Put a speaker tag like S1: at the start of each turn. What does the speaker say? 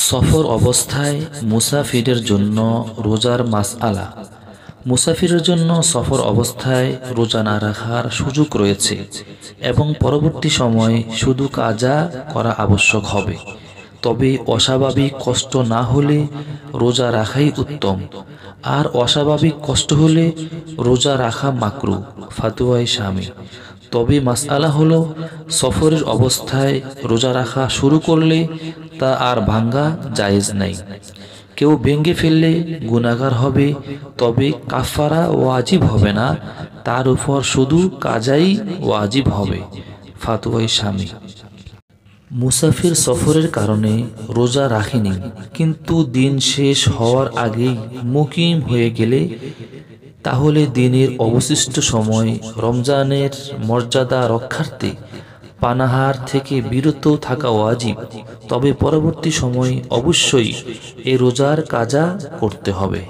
S1: সফর অবস্থায় মুসাফিরের জন্য রোজার মাসআলা। মুসাফিরের জন্য সফর অবস্থায় রোজা না রাখার সুযোগ রয়েছে এবং পরবর্তী সময়ে শুধু কাজা করা আবশ্যক হবে। তবে অস্বাভাবিক কষ্ট না হলে রোজা রাখাই উত্তম, আর অস্বাভাবিক কষ্ট হলে রোজা রাখা মাকরুহ। ফাতোয়ায়ে শামী। তবে মাসআলা হলো, সফরের অবস্থায় রোজা রাখা শুরু করলে তা আর ভাঙ্গা জায়েজ নাই। কেউ ভেঙে ফেললে গুনাহগার হবে, তবে কাফারা ওয়াজিব হবে না, তার উপর শুধু কাজাই ওয়াজিব হবে। ফাতোয়ায়ে শামী। মুসাফির সফরের কারণে রোজা রাখেনি, কিন্তু দিন শেষ হওয়ার আগেই মুকিম হয়ে গেলে তাহলে দিনের অবশিষ্ট সময় রমজানের মর্যাদা রক্ষার্থে পানাহার থেকে বিরত থাকা ওয়াজিব। তবে পরবর্তী সময় অবশ্যই এ রোজার কাজা করতে হবে।